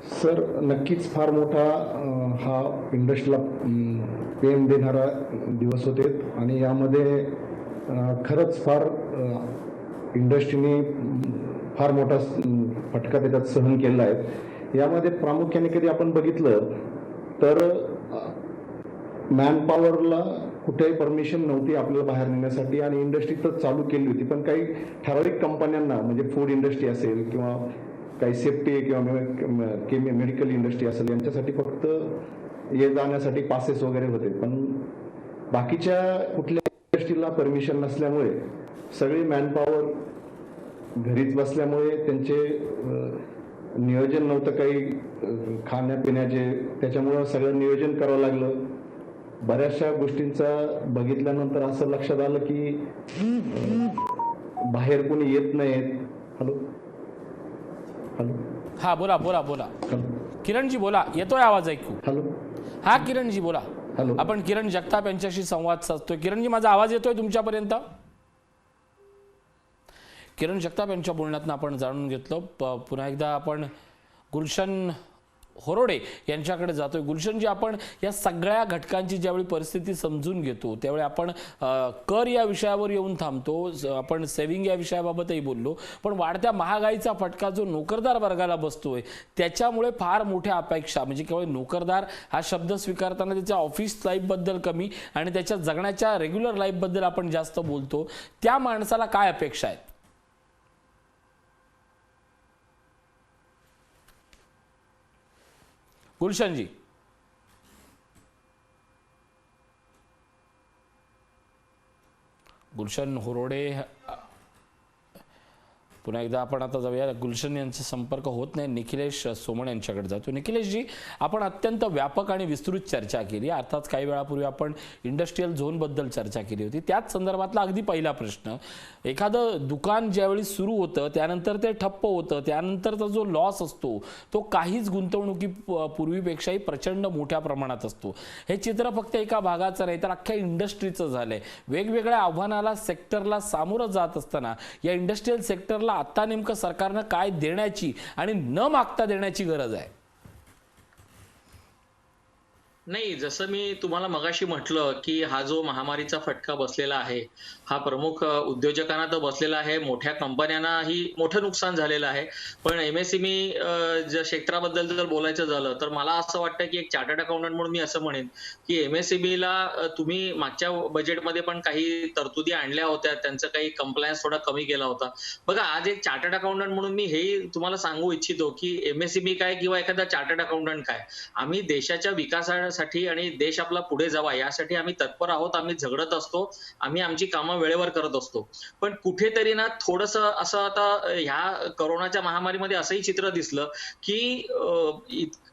Speaker 3: सर नक्कीच फार मोठा हा इंडस्ट्रीला पेन देणारा दिवस होते आणि यामध्ये खरंच फार इंडस्ट्रीने फार मोठा फटका त्याच्यात सहन केला आहे. यामध्ये प्रामुख्याने कधी आपण बघितलं तर मॅनपॉवरला कुठेही परमिशन नव्हती आपल्याला बाहेर नेण्यासाठी आणि इंडस्ट्री तर चालू केली होती, पण काही ठराविक कंपन्यांना म्हणजे फूड इंडस्ट्री असेल किंवा काही सेफ्टी किंवा मेडिकल इंडस्ट्री असेल यांच्यासाठी फक्त ये जाण्यासाठी पासेस वगैरे होते, पण बाकीच्या कुठल्या इंडस्ट्रीला परमिशन नसल्यामुळे सगळी मॅनपॉवर घरीच बसल्यामुळे त्यांचे नियोजन नव्हतं काही खाण्यापिण्याचे, त्याच्यामुळं सगळं नियोजन करावं लागलं. बऱ्याचशा गोष्टींचा बघितल्यानंतर असं लक्षात आलं की बाहेर कोणी येत नाहीत. हॅलो हॅलो
Speaker 1: हा बोला बोला बोला किरणजी बोला, येतोय आवाज ऐकू.
Speaker 3: हॅलो
Speaker 1: हा किरणजी बोला.
Speaker 3: हॅलो
Speaker 1: आपण किरण जगताप यांच्याशी संवाद साधतोय. किरणजी माझा आवाज येतोय तुमच्यापर्यंत? किरण जगताप यांच्या बोलण्यातून आपण जाणून घेतलं. पुन्हा एकदा आपण गुलशन होरोडे यांच्याकडे जातोय. गुलशनजी, आपण या सगळ्या घटकांची ज्यावेळी परिस्थिती समजून घेतो त्यावेळी आपण कर या विषयावर येऊन थांबतो, आपण सेव्हिंग या विषयाबाबतही बोललो, पण वाढत्या महागाईचा फटका जो नोकरदार वर्गाला बसतोय त्याच्यामुळे फार मोठ्या अपेक्षा, म्हणजे केवळ नोकरदार हा शब्द स्वीकारताना त्याच्या ऑफिस लाईफबद्दल कमी आणि त्याच्या जगण्याच्या रेग्युलर लाईफबद्दल आपण जास्त बोलतो. त्या माणसाला काय अपेक्षा आहेत? गुलशनजी. गुलशन होरोडे, पुन्हा एकदा आपण आता जाऊया. गुलशन यांचा संपर्क होत नाही. निखिलेश सोमण यांच्याकडे जातो. निखिलेशजी, आपण अत्यंत व्यापक आणि विस्तृत चर्चा केली. अर्थात काही वेळापूर्वी आपण इंडस्ट्रीयल झोनबद्दल चर्चा केली होती. त्याच संदर्भातला अगदी पहिला प्रश्न, एखादं दुकान ज्यावेळी सुरू होतं त्यानंतर ते ठप्प होतं, त्यानंतरचा जो लॉस असतो तो काहीच गुंतवणुकी पूर्वीपेक्षाही प्रचंड मोठ्या प्रमाणात असतो. हे चित्र फक्त एका भागाचं नाही तर अख्ख्या इंडस्ट्रीचं झालंय. वेगवेगळ्या आव्हानाला सेक्टरला सामोरं जात असताना या इंडस्ट्रीयल सेक्टरला आता नेमकं सरकारनं काय देण्याची आणि न मागता देण्याची गरज आहे?
Speaker 4: नाही, जसं मी तुम्हाला मगाशी म्हटलं की हा जो महामारीचा फटका बसलेला आहे हा प्रमुख उद्योजकांना तर बसलेला आहे, मोठ्या कंपन्यांनाही मोठं नुकसान झालेलं आहे. पण एमएसएमई क्षेत्राबद्दल जर बोलायचं झालं तर मला असं वाटतं की एक चार्टर्ड अकाउंटंट म्हणून मी असं म्हणेन की एमएसएमईला तुम्ही मागच्या बजेटमध्ये पण काही तरतुदी आणल्या होत्या, त्यांचं काही कंप्लायन्स थोडा कमी केला होता. बघा, आज एक चार्टर्ड अकाउंटंट म्हणून मी हे तुम्हाला सांगू इच्छितो की एमएसएमई काय किंवा एखादा चार्टर्ड अकाउंटंट काय, आम्ही देशाच्या विकासासाठी आणि देश आपला पुढे जावा यासाठी आम्ही तत्पर आहोत. आम्ही झगडत असतो, आम्ही आमची कामं वेळेवर करत असतो. पण कुठेतरी ना थोडंसं असं आता ह्या कोरोनाच्या महामारीमध्ये असंही चित्र दिसलं की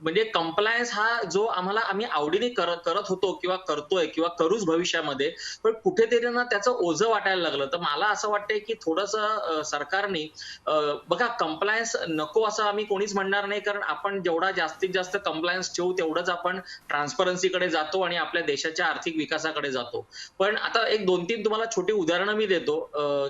Speaker 4: म्हणजे कंप्लायन्स हा जो आम्ही आवडीने करत होतो किंवा करतोय किंवा करूच भविष्यामध्ये, पण कुठेतरी ना त्याचं ओझं वाटायला लागलं. तर मला असं वाटतंय की थोडंसं सरकारने बघा, कंप्लायन्स नको असं आम्ही कोणीच म्हणणार नाही, कारण आपण जेवढा जास्तीत जास्त कंप्लायन्स ठेवू तेवढंच आपण ट्रान्सपरन्सीकडे जातो आणि आपल्या देशाच्या आर्थिक विकासाकडे जातो. पण आता एक 2-3 तुम्हाला छोटी उदाहरणं मी देतो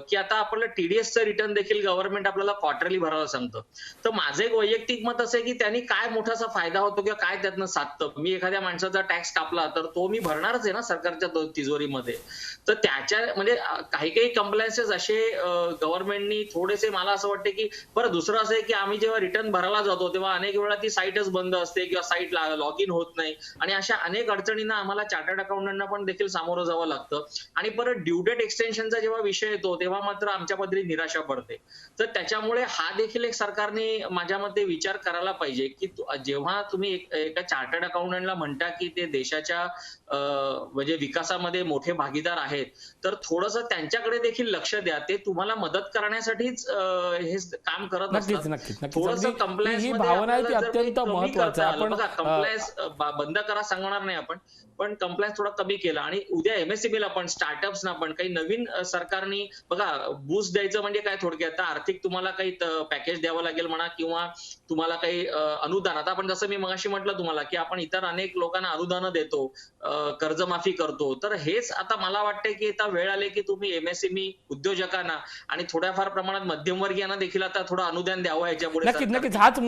Speaker 4: की आता आपल्याला टीडीएसचं रिटर्न देखील गव्हर्नमेंट आपल्याला क्वार्टरली भरायला सांगतं. तर माझं एक वैयक्तिक मत असं आहे की त्यांनी काय मोठासा फायदा होतो किंवा काय त्यातनं साधतं. मी एखाद्या माणसाचा टॅक्स कापला तर तो मी भरणारच आहे ना सरकारच्या तिजोरीमध्ये. तर त्याच्या म्हणजे काही काही कंप्लायन्सेस असे गव्हर्नमेंटनी थोडेसे, मला असं वाटतं की बरं, दुसरं असं आहे की आम्ही जेव्हा रिटर्न भरायला जातो तेव्हा अनेक वेळा ती साईटच बंद असते किंवा साईट लॉग इन होत नाही आणि अशा अनेक अडचणींना आम्हाला चार्टर्ड अकाउंटंटना पण देखील सामोरं जावं लागतं. आणि परत ड्यू डेट एक्सटेन्शनचा जेव्हा विषय येतो तेव्हा मात्र आमच्या पदरी निराशा पडते. तर त्याच्यामुळे हा देखील एक सरकारने माझ्या मते विचार करायला पाहिजे की जेव्हा तुम्ही एका चार्टर्ड अकाउंटंटला म्हणता की ते देशाच्या म्हणजे विकासामध्ये मोठे भागीदार आहेत, तर थोडंसं त्यांच्याकडे देखील लक्ष द्या. ते तुम्हाला मदत करण्यासाठीच हे काम करत असतात. थोडंसं कंप्लायन्स
Speaker 1: ही भावना आहे ती अत्यंत महत्त्वाची आहे. आपण
Speaker 4: कंप्लायन्स बंद करा मला सांगणार नाही आपण, पण कम्प्लायन्स थोडा कमी केला. आणि उद्या एमएसएमईला पण, स्टार्टअप्सना पण काही नवीन सरकारने बघा बूस्ट द्यायचं म्हणजे काय थोडक्यात, आता आर्थिक तुम्हाला काही पॅकेज द्यावं लागेल म्हणा, किंवा तुम्हाला काही अनुदान. आता आपण जसं मी मगाशी म्हटलं तुम्हाला की आपण इतर अनेक लोकांना अनुदानं देतो, कर्जमाफी करतो, तर हेच आता मला वाटतंय की आता वेळ आली की तुम्ही एमएसएमई उद्योजकांना आणि थोड्याफार प्रमाणात मध्यमवर्गीयांना देखील आता थोडं अनुदान द्यावं याच्यापुढे.
Speaker 1: नक्कीच हाच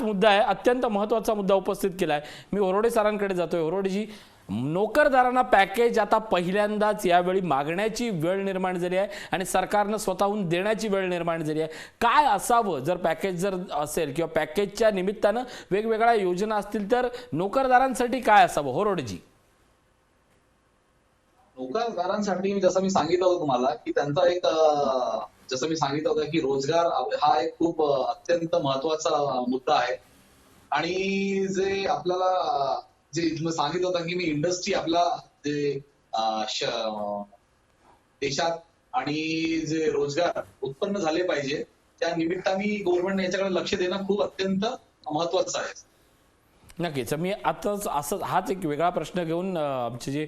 Speaker 1: मुद्दा आहे, अत्यंत महत्त्वाचा मुद्दा उपस्थित केलाय. मी होरोडे सरांकडे जातोय. होरोडेजी, नोकरदारांना पॅकेज आता पहिल्यांदाच यावेळी मागण्याची वेळ निर्माण झाली आहे आणि सरकारनं स्वतःहून देण्याची वेळ निर्माण झाली आहे. काय असावं जर पॅकेज जर असेल किंवा पॅकेजच्या निमित्तानं वेगवेगळ्या योजना असतील तर नोकरदारांसाठी काय असावं? होरोडेजी.
Speaker 2: नोकरदारांसाठी जसं मी सांगितलं होतं तुम्हाला की त्यांचा एक जसं मी सांगितलं होतं की रोजगार हा एक खूप अत्यंत महत्वाचा मुद्दा आहे. आणि जे आपल्याला जे मी सांगितलं होतं की मी इंडस्ट्री आपला जे देशात आणि जे रोजगार उत्पन्न झाले पाहिजे त्या निमित्ताने गव्हर्नमेंट याच्याकडे लक्ष देणं खूप अत्यंत महत्वाचं आहे.
Speaker 1: नक्कीच. मी आताच असं हाच एक वेगळा प्रश्न घेऊन आमचे जे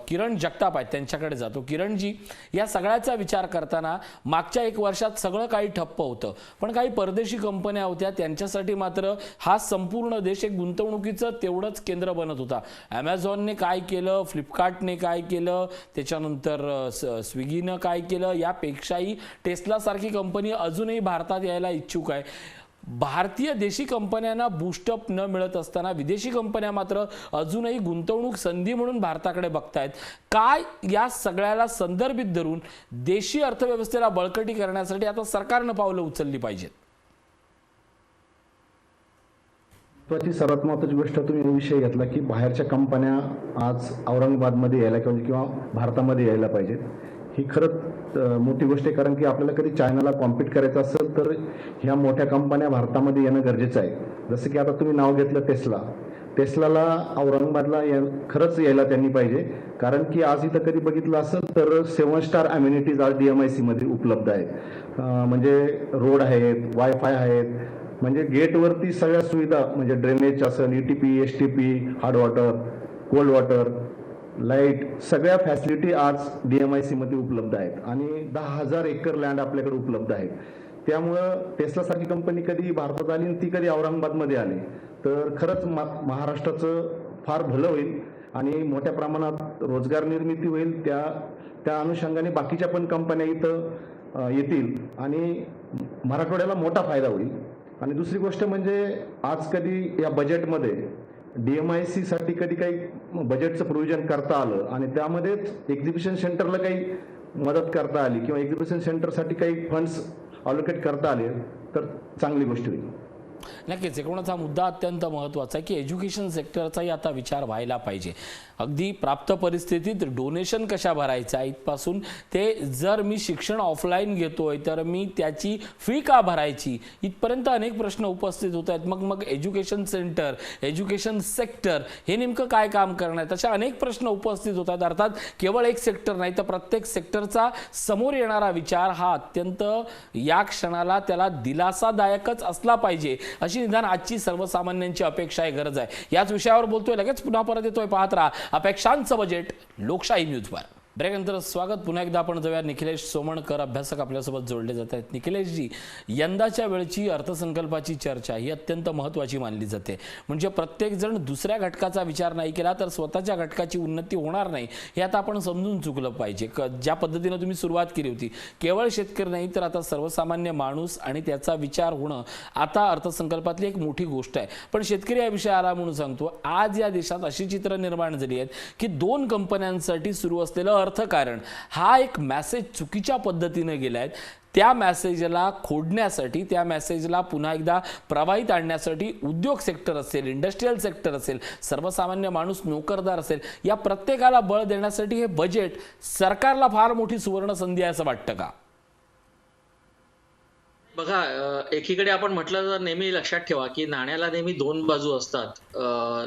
Speaker 1: किरण जगताप आहेत त्यांच्याकडे जातो. किरणजी, या सगळ्याचा विचार करताना मागच्या 1 वर्षात सगळं काही ठप्प होतं, पण काही परदेशी कंपन्या होत्या त्यांच्यासाठी मात्र हा संपूर्ण देश एक गुंतवणुकीचं तेवढंच केंद्र बनत होता. ॲमेझॉनने काय केलं, फ्लिपकार्टने काय केलं, त्याच्यानंतर स्विगीनं काय केलं, यापेक्षाही टेस्लासारखी कंपनी अजूनही भारतात यायला इच्छुक आहे. भारतीय देशी कंपन्यांना बूस्टअप न मिळत असताना विदेशी कंपन्या मात्र अजूनही गुंतवणूक संधी म्हणून भारताकडे बघतायत. काय या सगळ्याला संदर्भित धरून देशी अर्थव्यवस्थेला बळकटी करण्यासाठी आता सरकारनं पावलं उचलली पाहिजेत?
Speaker 3: सर्वात महत्त्वाची गोष्ट तुम्ही विषय घेतला की बाहेरच्या कंपन्या आज औरंगाबादमध्ये यायला किंवा भारतामध्ये यायला पाहिजेत. ही खरंच मोठी गोष्ट आहे, कारण की आपल्याला कधी चायनाला कॉम्पीट करायचं असेल तर ह्या मोठ्या कंपन्या भारतामध्ये येणं गरजेचं आहे. जसं की आता तुम्ही नाव घेतलं टेस्लाला औरंगाबादला खरंच यायला त्यांनी पाहिजे, कारण की आज इथं कधी बघितलं असेल तर 7 स्टार अम्युनिटीज आज DMIC मध्ये उपलब्ध आहेत. म्हणजे रोड आहेत, वायफाय आहेत, म्हणजे गेटवरती सगळ्या सुविधा, म्हणजे ड्रेनेज असेल, ETP, STP, hard water, cold water, light, सगळ्या फॅसिलिटी आज DMIC मध्ये उपलब्ध आहेत आणि 10,000 एकर लँड आपल्याकडे उपलब्ध आहे. त्यामुळं टेस्लासारखी कंपनी कधी भारतात आली आणि ती कधी औरंगाबादमध्ये आली तर खरंच महाराष्ट्राचं फार भलं होईल आणि मोठ्या प्रमाणात रोजगार निर्मिती होईल. त्या अनुषंगाने बाकीच्या पण कंपन्या इथं येतील आणि मराठवाड्याला मोठा फायदा होईल. आणि दुसरी गोष्ट म्हणजे आज कधी या बजेटमध्ये DMIC साठी कधी काही बजेटचं प्रोव्हिजन करता आलं आणि त्यामध्येच एक्झिबिशन सेंटरला काही मदत करता आली किंवा एक्झिबिशन सेंटरसाठी काही फंड्स अलोकेट करता आले तर चांगली गोष्ट होईल.
Speaker 1: नक्कीच. एकूणच हा मुद्दा अत्यंत महत्त्वाचा आहे की एज्युकेशन सेक्टरचाही आता विचार व्हायला पाहिजे. अगदी प्राप्त परिस्थितीत डोनेशन कशा भरायचा इथपासून ते जर मी शिक्षण ऑफलाईन घेतोय तर मी त्याची फी का भरायची इथपर्यंत अनेक प्रश्न उपस्थित होत आहेत. मग एज्युकेशन सेंटर, एज्युकेशन सेक्टर हे नेमकं काय काम करणार आहे, तशा अनेक प्रश्न उपस्थित होत आहेत. अर्थात केवळ एक सेक्टर नाही तर प्रत्येक सेक्टरचा समोर येणारा विचार हा अत्यंत या क्षणाला त्याला दिलासादायकच असला पाहिजे अशी निदान आजची सर्वसामान्यांची अपेक्षा आहे, गरज आहे. याच विषयावर बोलतोय, लगेच पुन्हा परत येतोय. पाहत राहा अपेक्षांचं बजेट, लोकशाही न्यूजवर. ब्रेक नंतर स्वागत. पुन्हा एकदा आपण जाऊया. निखिलेश सोमणकर अभ्यासक आपल्यासोबत जोडले जात आहेत. निखिलेशजी, यंदाच्या वेळची अर्थसंकल्पाची चर्चा ही अत्यंत महत्त्वाची मानली जाते. म्हणजे प्रत्येक जण दुसऱ्या घटकाचा विचार नाही केला तर स्वतःच्या घटकाची उन्नती होणार नाही हे आता आपण समजून चुकलं पाहिजे. ज्या पद्धतीने तुम्ही सुरुवात केली होती, केवळ शेतकरी नाही तर आता सर्वसामान्य माणूस आणि त्याचा विचार होणं आता अर्थसंकल्पातली एक मोठी गोष्ट आहे. पण शेतकरी या विषय आला म्हणून सांगतो, आज या देशात अशी चित्र निर्माण झाली आहेत की 2 कंपन्यांसाठी सुरू असलेलं अर्थकारण हा एक मेसेज चुकीच्या पद्धतीने गेलाय. त्या मेसेजला खोडण्यासाठी, त्या मेसेजला पुन्हा एकदा प्रवाहित आणण्यासाठी उद्योग सेक्टर असेल, इंडस्ट्रियल सेक्टर असेल, सर्वसामान्य माणूस, नोकरदार असेल, या प्रत्येकाला बळ देण्यासाठी हे बजेट सरकारला फार मोठी सुवर्ण संधी आहे असं वाटतं का?
Speaker 4: बघा, एकीकडे आपण म्हटलं तर नेहमी लक्षात ठेवा की नाण्याला नेहमी 2 बाजू असतात.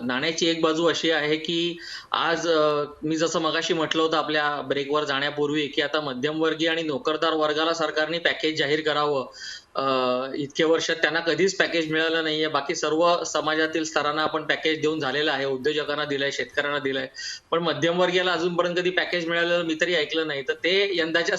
Speaker 4: नाण्याची एक बाजू अशी आहे की आज मी जसं मगाशी म्हटलं होतं आपल्या ब्रेकवर जाण्यापूर्वी की आता मध्यमवर्गीय आणि नोकरदार वर्गाला सरकारने पॅकेज जाहीर करावं इतके वर्ष त्यांना कधीच पॅकेज मिळालं नाहीये. बाकी सर्व समाजातील स्तरांना आपण पॅकेज देऊन झालेलं आहे. उद्योजकांना दिलंय, शेतकऱ्यांना दिलंय. पण मध्यमवर्गीयाला अजूनपर्यंत कधी पॅकेज मिळालेलं मी तरी ऐकलं नाही. तर ते यंदाच्या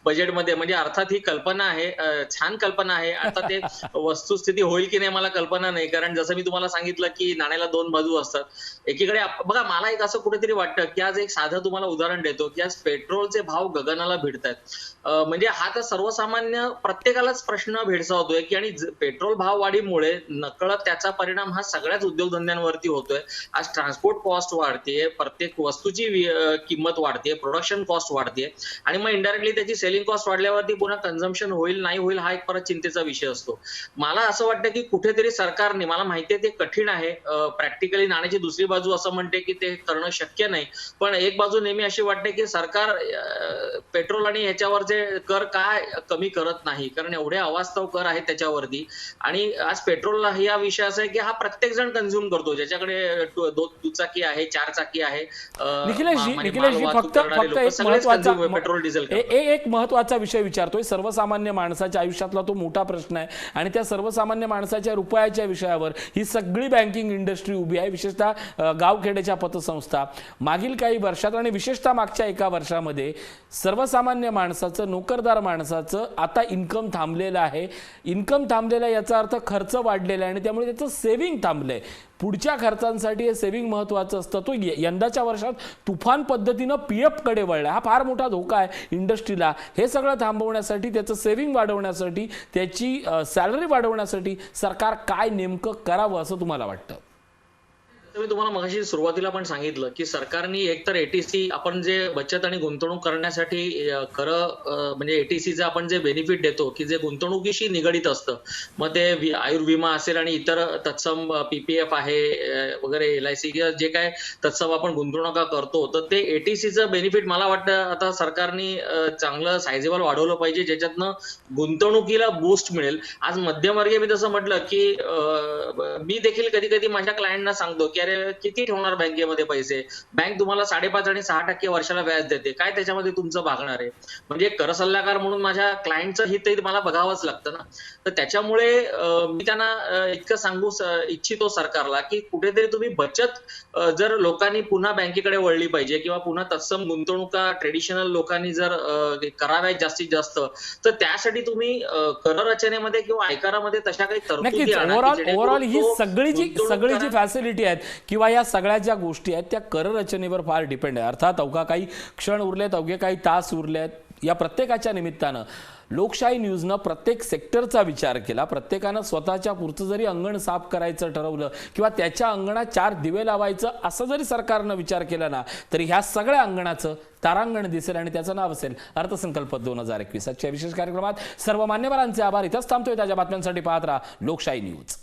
Speaker 4: बजेटमध्ये म्हणजे अर्थात ही कल्पना आहे, छान कल्पना आहे. आता ते वस्तुस्थिती होईल की नाही मला कल्पना नाही. कारण जसं मी तुम्हाला सांगितलं की नाण्याला दोन बाजू असतात. एकीकडे बघा मला एक असं कुठेतरी वाटतं की आज एक साधं तुम्हाला उदाहरण देतो की आज पेट्रोलचे भाव गगनाला भिडतायत. म्हणजे हा तर सर्वसामान्य प्रत्येकालाच प्रश्न भेडसावतोय की आणि पेट्रोल भाव वाढीमुळे नकळत त्याचा परिणाम हा सगळ्याच उद्योगधंद्यांवरती होतोय. आज ट्रान्सपोर्ट कॉस्ट वाढतेय, प्रत्येक वस्तूची किंमत वाढतेय, प्रोडक्शन कॉस्ट वाढतेय आणि मग इनडायरेक्टली त्याची सेलिंग कॉस्ट वाढल्यावरती पुन्हा कन्झम्पशन होईल नाही होईल हा एक परत चिंतेचा विषय असतो. मला असं वाटतं की कुठेतरी सरकारने, मला माहितीये ते कठीण आहे, प्रॅक्टिकली नाण्याची दुसरी बाजू असं म्हणते की ते करणं शक्य नाही, पण एक बाजू नेहमी अशी वाटते की सरकार पेट्रोल आणि ह्याच्यावरचे कर काय कमी करत नाही. कारण एवढे अवास्तव कर आहेत त्याच्यावरती. आणि आज पेट्रोलला हा विषय असा आहे की हा प्रत्येक जण कन्झ्युम करतो. ज्याच्याकडे दुचाकी आहे, चार चाकी आहे,
Speaker 1: निखिलेशजी फक्त
Speaker 4: पेट्रोल डिझेल
Speaker 1: एक महत्वाचा विषय विचारतोय. सर्वसामान्य माणसाच्या आयुष्यातला तो मोठा प्रश्न आहे आणि त्या सर्वसामान्य माणसाच्या रुपयाच्या विषयावर ही सगळी बँकिंग इंडस्ट्री उभी आहे, विशेषतः गावखेड्याच्या पतसंस्था. मागील काही वर्षात आणि विशेषतः मागच्या एका वर्षामध्ये सर्वसामान्य माणसाचं, नोकरदार माणसाचं आता इन्कम थांबलेलं आहे. इन्कम थांबलेला याचा अर्थ खर्च वाढलेला आहे आणि त्यामुळे त्याचं सेव्हिंग थांबलंय. पुढच्या खर्चांसाठी हे सेव्हिंग महत्त्वाचं असतं. तो यंदाच्या वर्षात तुफान पद्धतीनं PF कडे वळला. हा फार मोठा धोका आहे इंडस्ट्रीला. हे सगळं थांबवण्यासाठी, त्याचं सेव्हिंग वाढवण्यासाठी, त्याची सॅलरी वाढवण्यासाठी सरकार काय नेमकं करावं असं तुम्हाला वाटतं?
Speaker 4: मी तुम्हाला मगाशी सुरुवातीला पण सांगितलं की सरकारने एकतर एटीसी, आपण जे बचत आणि गुंतवणूक करण्यासाठी खरं म्हणजे एटीसीचं आपण जे बेनिफिट देतो की जे गुंतवणुकीशी निगडित असतं, मग ते आयुर्विमा असेल आणि इतर तत्सम PPF आहे वगैरे, LIC जे काय तत्सम आपण गुंतवणुका करतो, तर ते एटीसीचं बेनिफिट मला वाटतं आता सरकारने चांगलं सायझेबल वाढवलं पाहिजे, ज्याच्यातनं गुंतवणुकीला बूस्ट मिळेल. आज मध्यमवर्गीय, मी तसं म्हटलं की मी देखील कधी कधी माझ्या क्लायंटना सांगतो की अरे किती ठेवणार बँकेमध्ये पैसे, बँक तुम्हाला 5.5 आणि 6% वर्षाला व्याज देते, काय त्याच्यामध्ये तुमचं भागणार आहे. म्हणजे कर सल्लागार म्हणून माझ्या क्लायंटचं हित मला बघावंच लागतं ना. तर त्याच्यामुळे मी त्यांना इतकं सांगू इच्छितो सरकारला की कुठेतरी तुम्ही बचत जर लोकांनी पुन्हा बँकेकडे वळली पाहिजे किंवा पुन्हा तत्सम गुंतवणुका ट्रेडिशनल लोकांनी जर कराव्यात जास्तीत जास्त, तर त्यासाठी तुम्ही कर रचनेमध्ये किंवा आयकरामध्ये तशा काही तरतुदी आणा.
Speaker 1: ओव्हरऑल ही सगळी जी फॅसिलिटी आहेत किंवा या सगळ्या ज्या गोष्टी आहेत त्या कर रचनेवर फार डिपेंड आहे. अर्थात अवघा काही क्षण उरलेत, अवघे काही तास उरलेत. या प्रत्येकाच्या निमित्तानं लोकशाही न्यूजनं प्रत्येक सेक्टरचा विचार केला. प्रत्येकानं स्वतःच्या पुरतं जरी अंगण साफ करायचं ठरवलं किंवा त्याच्या अंगणात 4 दिवे लावायचं असं जरी सरकारनं विचार केला ना, तरी ह्या सगळ्या अंगणाचं तारांगण दिसेल आणि त्याचं नाव असेल अर्थसंकल्प 2021. आजच्या विशेष कार्यक्रमात सर्व मान्यवरांचे आभार. इथंच थांबतोय. ताज्या बातम्यांसाठी पाहत राहा लोकशाही न्यूज.